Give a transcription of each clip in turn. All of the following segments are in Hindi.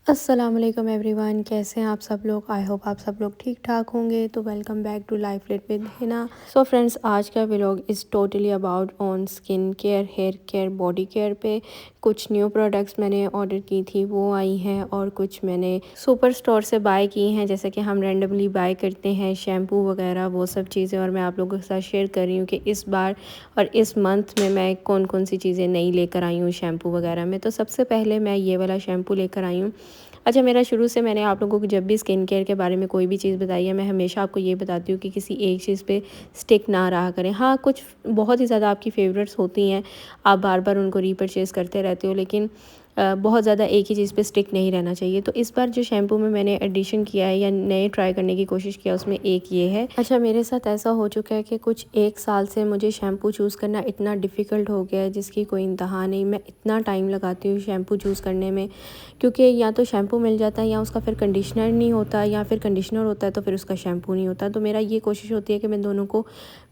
अस्सलाम वालेकुम एवरीवन, कैसे हैं आप सब लोग। आई होप आप सब लोग ठीक ठाक होंगे। तो welcome back to life lit with Hina. So friends, आज का vlog is totally about on skin care, hair care, body care पे। कुछ न्यू प्रोडक्ट्स मैंने ऑर्डर की थी वो आई हैं, और कुछ मैंने सुपर स्टोर से बाय की हैं, जैसे कि हम रैंडमली बाय करते हैं शैम्पू वगैरह वो सब चीज़ें। और मैं आप लोगों के साथ शेयर कर रही हूँ कि इस बार और इस मंथ में मैं कौन कौन सी चीज़ें नई लेकर आई हूँ शैम्पू वगैरह में। तो सबसे पहले मैं ये वाला शैम्पू लेकर आई हूँ। अच्छा, मेरा शुरू से मैंने आप लोगों को जब भी स्किन केयर के बारे में कोई भी चीज़ बताई है, मैं हमेशा आपको ये बताती हूँ कि किसी एक चीज़ पे स्टिक ना रहा करें। हाँ, कुछ बहुत ही ज़्यादा आपकी फ़ेवरेट्स होती हैं, आप बार बार उनको रीपरचेज़ करते रहते हो, लेकिन बहुत ज़्यादा एक ही चीज़ पे स्टिक नहीं रहना चाहिए। तो इस बार जो शैम्पू में मैंने एडिशन किया है या नए ट्राई करने की कोशिश किया, उसमें एक ये है। अच्छा, मेरे साथ ऐसा हो चुका है कि कुछ 1 साल से मुझे शैम्पू चूज़ करना इतना डिफ़िकल्ट हो गया है जिसकी कोई इंतहा नहीं। मैं इतना टाइम लगाती हूँ शैम्पू चूज़ करने में, क्योंकि या तो शैम्पू मिल जाता है या उसका फिर कंडीशनर नहीं होता, या फिर कंडीशनर होता है तो फिर उसका शैम्पू नहीं होता। तो मेरा ये कोशिश होती है कि मैं दोनों को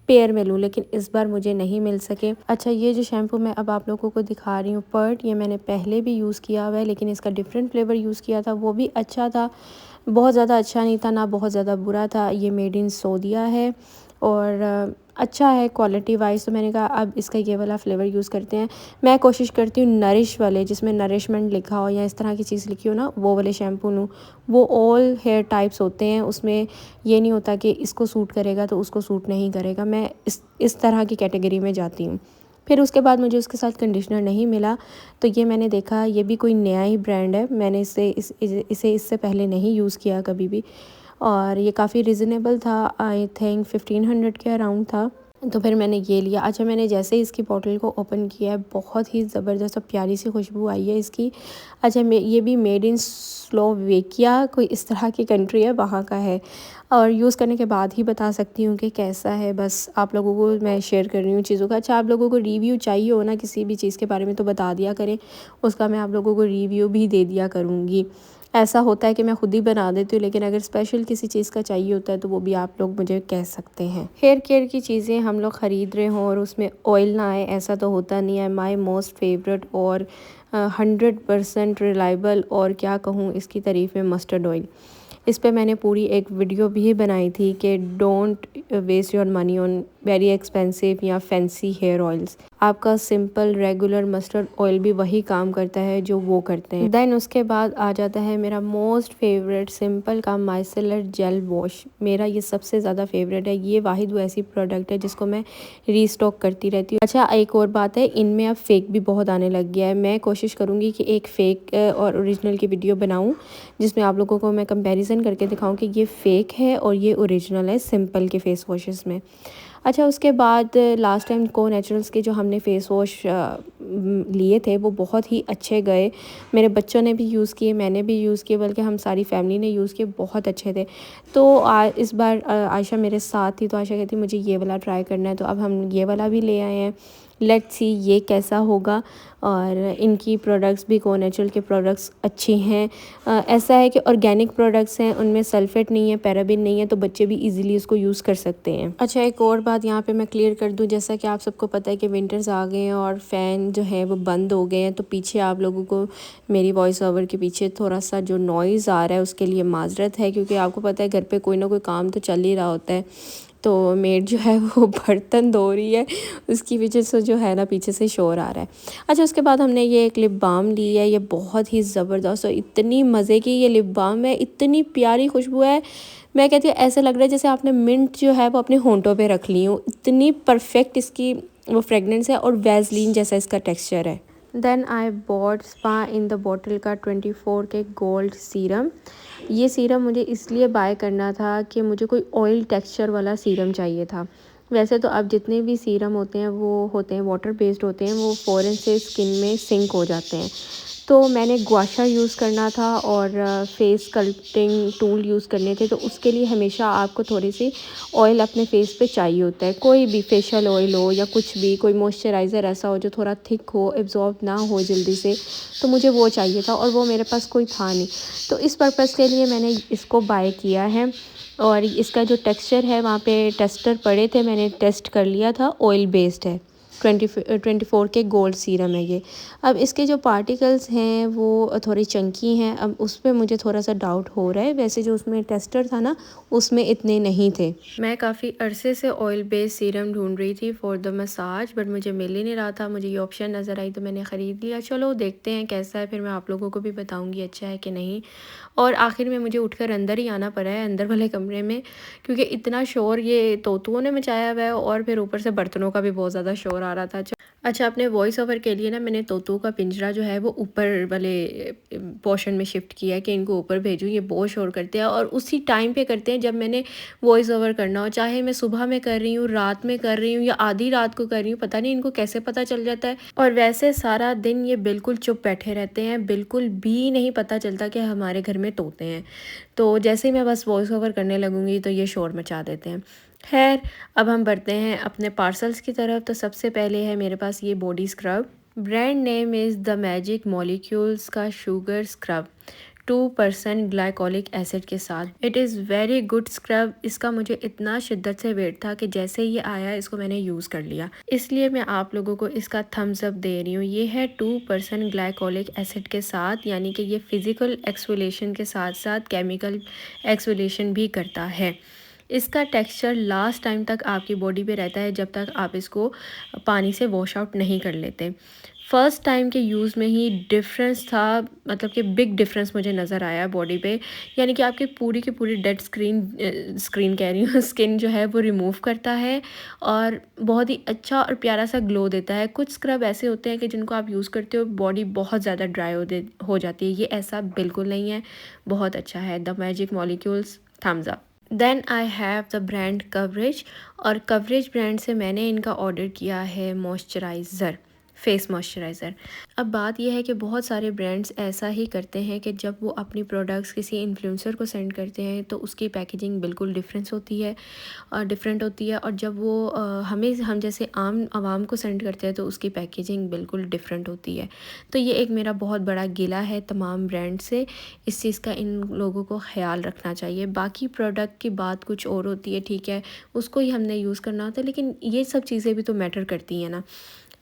पेयर में लूँ, लेकिन इस बार मुझे नहीं मिल सके। अच्छा, ये जो शैम्पू मैं अब आप लोगों को दिखा रही हूँ पर्ट, ये मैंने पहले भी यूज़ किया हुआ है, लेकिन इसका डिफरेंट फ्लेवर यूज़ किया था, वो भी अच्छा था। बहुत ज़्यादा अच्छा नहीं था, ना बहुत ज़्यादा बुरा था। ये मेड इन सऊदीया है और अच्छा है क्वालिटी वाइज। तो मैंने कहा अब इसका ये वाला फ्लेवर यूज़ करते हैं। मैं कोशिश करती हूँ नरिश वाले, जिसमें नरिशमेंट लिखा हो या इस तरह की चीज़ लिखी हो ना, वो वाले शैम्पू लूँ। वो ऑल हेयर टाइप्स होते हैं, उसमें ये नहीं होता कि इसको सूट करेगा तो उसको सूट नहीं करेगा। मैं इस तरह की कैटेगरी में जाती हूँ। फिर उसके बाद मुझे उसके साथ कंडीशनर नहीं मिला, तो ये मैंने देखा ये भी कोई नया ही ब्रांड है, मैंने इसे इससे पहले नहीं यूज़ किया कभी भी, और ये काफ़ी रिजनेबल था। आई थिंक 1500 के अराउंड था। तो फिर मैंने ये लिया। अच्छा, मैंने जैसे ही इसकी बॉटल को ओपन किया है, बहुत ही ज़बरदस्त और प्यारी सी खुशबू आई है इसकी। अच्छा, ये भी मेड इन स्लोवेकिया, कोई इस तरह की कंट्री है, वहाँ का है, और यूज़ करने के बाद ही बता सकती हूँ कि कैसा है। बस आप लोगों को मैं शेयर कर रही हूँ चीज़ों का। अच्छा, आप लोगों को रिव्यू चाहिए हो ना किसी भी चीज़ के बारे में तो बता दिया करें, उसका मैं आप लोगों को रिव्यू भी दे दिया करूँगी। ऐसा होता है कि मैं खुद ही बना देती हूँ, लेकिन अगर स्पेशल किसी चीज़ का चाहिए होता है तो वो भी आप लोग मुझे कह सकते हैं। हेयर केयर की चीज़ें हम लोग ख़रीद रहे हों और उसमें ऑयल ना आए, ऐसा तो होता नहीं है। माय मोस्ट फेवरेट और 100% रिलायबल, और क्या कहूँ इसकी तारीफ़ में, मस्टर्ड ऑयल। इस पे मैंने पूरी एक वीडियो भी बनाई थी कि don't waste your money on very expensive या फैंसी हेयर ऑयल्स। आपका सिंपल रेगुलर मस्टर्ड ऑयल भी वही काम करता है जो वो करते हैं। देन उसके बाद आ जाता है मेरा मोस्ट फेवरेट सिंपल का माइसेलर जेल वॉश। मेरा ये सबसे ज़्यादा फेवरेट है। ये वाहिद वो ऐसी प्रोडक्ट है जिसको मैं रीस्टॉक करती रहती हूँ। अच्छा, एक और बात है, इनमें अब फेक भी बहुत आने लग गया है। मैं कोशिश करूँगी कि एक फ़ेक और ओरिजिनल की वीडियो बनाऊँ, जिसमें आप लोगों को मैं कंपैरिजन करके दिखाऊं कि ये फ़ेक है और ये ओरिजिनल है सिंपल के फ़ेस वॉशेस में। अच्छा, उसके बाद लास्ट टाइम को नेचुरल्स के जो हमने फ़ेस वॉश लिए थे वो बहुत ही अच्छे गए। मेरे बच्चों ने भी यूज़ किए, मैंने भी यूज़ किए, बल्कि हम सारी फैमिली ने यूज़ किए, बहुत अच्छे थे। तो इस बार आयशा मेरे साथ थी, तो आयशा कहती मुझे ये वाला ट्राई करना है, तो अब हम ये वाला भी ले आए हैं। लेट्स सी ये कैसा होगा। और इनकी प्रोडक्ट्स भी को नेचुरल के प्रोडक्ट्स अच्छी हैं। ऐसा है कि ऑर्गेनिक प्रोडक्ट्स हैं, उनमें सल्फेट नहीं है, पैराबिन नहीं है, तो बच्चे भी इजीली इसको यूज़ कर सकते हैं। अच्छा, एक और बात यहाँ पे मैं क्लियर कर दूँ, जैसा कि आप सबको पता है कि विंटर्स आ गए हैं और फ़ैन जो है वो बंद हो गए हैं, तो पीछे आप लोगों को मेरी वॉइस ओवर के पीछे थोड़ा सा जो नॉइज़ आ रहा है उसके लिए माजरत है, क्योंकि आपको पता है घर पर कोई ना कोई काम तो चल ही रहा होता है। तो मेड जो है वो बर्तन धो रही है, उसकी वजह से जो है ना पीछे से शोर आ रहा है। अच्छा, उसके बाद हमने ये एक लिप बाम ली है। ये बहुत ही ज़बरदस्त और इतनी मज़े की ये लिप बाम है, इतनी प्यारी खुशबू है। मैं कहती हूँ ऐसे लग रहा है जैसे आपने मिंट जो है वो अपने होंठों पे रख ली हूँ, इतनी परफेक्ट इसकी वो फ्रेगनेंस है, और वैसलीन जैसा इसका टेक्स्चर है। Then I bought spa in the bottle का 24 के गोल्ड सीरम। ये सीरम मुझे इसलिए बाय करना था कि मुझे कोई ऑयल टेक्सचर वाला सीरम चाहिए था। वैसे तो अब जितने भी सीरम होते हैं वो होते हैं वाटर बेस्ड होते हैं, वो फ़ौरन से स्किन में सिंक हो जाते हैं। तो मैंने गुआशा यूज़ करना था और फेस स्कल्पटिंग टूल यूज़ करने थे, तो उसके लिए हमेशा आपको थोड़ी सी ऑयल अपने फेस पे चाहिए होता है। कोई भी फेशियल ऑयल हो या कुछ भी, कोई मॉइस्चराइज़र ऐसा हो जो थोड़ा थिक हो, एब्जॉर्ब ना हो जल्दी से, तो मुझे वो चाहिए था और वो मेरे पास कोई था नहीं। तो इस पर्पज़ के लिए मैंने इसको बाय किया है। और इसका जो टेक्सचर है, वहाँ पे टेस्टर पड़े थे, मैंने टेस्ट कर लिया था, ऑयल बेस्ड है। 24 के गोल्ड सीरम है ये। अब इसके जो पार्टिकल्स हैं वो थोड़ी चंकी हैं, अब उस पर मुझे थोड़ा सा डाउट हो रहा है। वैसे जो उसमें टेस्टर था ना उसमें इतने नहीं थे। मैं काफ़ी अरसे से ऑयल बेस्ड सीरम ढूंढ रही थी फॉर द मसाज, बट मुझे मिल ही नहीं रहा था। मुझे ये ऑप्शन नज़र आई तो मैंने ख़रीद लिया। चलो देखते हैं कैसा है, फिर मैं आप लोगों को भी बताऊँगी अच्छा है कि नहीं। और आखिर में मुझे उठकर अंदर ही आना पड़ा है, अंदर वाले कमरे में, क्योंकि इतना शोर ये तोतुओं ने मचाया हुआ है और फिर ऊपर से बर्तनों का भी बहुत ज़्यादा शोर आ रहा था। अच्छा, अपने वॉइस ओवर के लिए ना मैंने तोतों का पिंजरा जो है वो ऊपर वाले पोर्शन में शिफ्ट किया है कि इनको ऊपर भेजूँ। ये बहुत शोर करते हैं और उसी टाइम पे करते हैं जब मैंने वॉइस ओवर करना हो, चाहे मैं सुबह में कर रही हूँ, रात में कर रही हूँ या आधी रात को कर रही हूँ, पता नहीं इनको कैसे पता चल जाता है। और वैसे सारा दिन ये बिल्कुल चुप बैठे रहते हैं, बिल्कुल भी नहीं पता चलता कि हमारे घर में तोते हैं। तो जैसे ही मैं बस वॉइस ओवर करने लगूँगी तो ये शोर मचा देते हैं। खैर, अब हम बढ़ते हैं अपने पार्सल्स की तरफ। तो सबसे पहले है मेरे पास ये body scrub. Brand name is the magic molecules का शुगर स्क्रब 2% ग्लाइकोलिक एसिड के साथ। It is very good scrub. इसका मुझे इतना शिद्दत से वेट था कि जैसे ये आया इसको मैंने यूज़ कर लिया, इसलिए मैं आप लोगों को इसका थम्स अप दे रही हूँ। ये है 2% ग्लाइकोलिक एसिड के साथ, यानी कि ये फिज़िकल एक्सफोलिएशन के साथ साथ केमिकल एक्सफोलिएशन भी करता है। इसका टेक्सचर लास्ट टाइम तक आपकी बॉडी पे रहता है जब तक आप इसको पानी से वॉश आउट नहीं कर लेते। फ़र्स्ट टाइम के यूज़ में ही डिफरेंस था, मतलब कि बिग डिफरेंस मुझे नज़र आया बॉडी पे। यानी कि आपकी पूरी की पूरी डेड स्क्रीन कह रही हूँ स्किन जो है वो रिमूव करता है और बहुत ही अच्छा और प्यारा सा ग्लो देता है। कुछ स्क्रब ऐसे होते हैं कि जिनको आप यूज़ करते हो बॉडी बहुत ज़्यादा ड्राई हो जाती है, ये ऐसा बिल्कुल नहीं है, बहुत अच्छा है। The magic molecules, thumbs up. Then I have the brand coverage, और कवरेज ब्रांड से मैंने इनका ऑर्डर किया है मॉइस्चराइज़र, फेस मॉइस्चराइज़र। अब बात यह है कि बहुत सारे ब्रांड्स ऐसा ही करते हैं कि जब वो अपनी प्रोडक्ट्स किसी इन्फ्लुएंसर को सेंड करते हैं तो उसकी पैकेजिंग बिल्कुल डिफरेंट होती है और जब वो हम जैसे आम आवाम को सेंड करते हैं तो उसकी पैकेजिंग बिल्कुल डिफरेंट होती है। तो ये एक मेरा बहुत बड़ा गिला है तमाम ब्रांड से, इस चीज़ का इन लोगों को ख्याल रखना चाहिए। बाकी प्रोडक्ट की बात कुछ और होती है, ठीक है, उसको ही हमने यूज़ करना होता है, लेकिन ये सब चीज़ें भी तो मैटर करती हैं ना।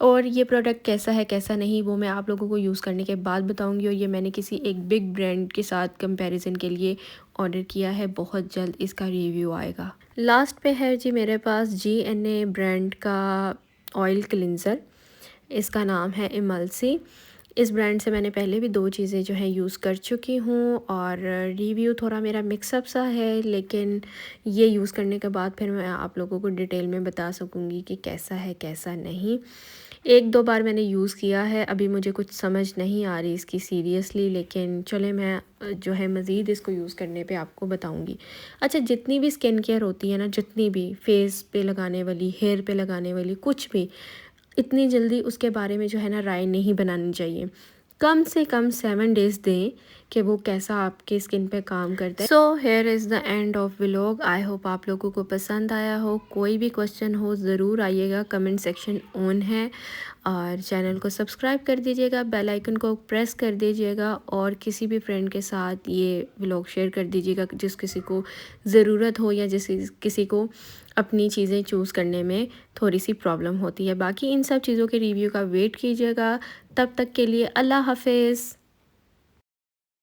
और ये प्रोडक्ट कैसा है कैसा नहीं वो मैं आप लोगों को यूज़ करने के बाद बताऊंगी। और ये मैंने किसी एक बिग ब्रांड के साथ कंपैरिजन के लिए ऑर्डर किया है, बहुत जल्द इसका रिव्यू आएगा। लास्ट पे है जी मेरे पास GNA ब्रांड का ऑयल क्लिनज़र, इसका नाम है इमल्सी। इस ब्रांड से मैंने पहले भी 2 चीज़ें जो है यूज़ कर चुकी हूँ और रिव्यू थोड़ा मेरा मिक्सअप सा है, लेकिन ये यूज़ करने के बाद फिर मैं आप लोगों को डिटेल में बता सकूँगी कि कैसा है कैसा नहीं। 1-2 बार मैंने यूज़ किया है, अभी मुझे कुछ समझ नहीं आ रही इसकी सीरियसली, लेकिन चले मैं जो है मज़ीद इसको यूज़ करने पे आपको बताऊँगी। अच्छा, जितनी भी स्किन केयर होती है ना, जितनी भी फेस पे लगाने वाली, हेयर पे लगाने वाली, कुछ भी इतनी जल्दी उसके बारे में जो है ना राय नहीं बनानी चाहिए। कम से कम 7 डेज़ दें कि वो कैसा आपके स्किन पे काम करता है। So here is the end of vlog. I hope आप लोगों को पसंद आया हो। कोई भी क्वेश्चन हो ज़रूर आइएगा, कमेंट सेक्शन ऑन है। और चैनल को सब्सक्राइब कर दीजिएगा, बेल आइकन को प्रेस कर दीजिएगा और किसी भी फ्रेंड के साथ ये व्लॉग शेयर कर दीजिएगा जिस किसी को ज़रूरत हो या जिस किसी को अपनी चीज़ें चूज़ करने में थोड़ी सी प्रॉब्लम होती है। बाकी इन सब चीज़ों के रिव्यू का वेट कीजिएगा। तब तक के लिए अल्लाह हाफिज़।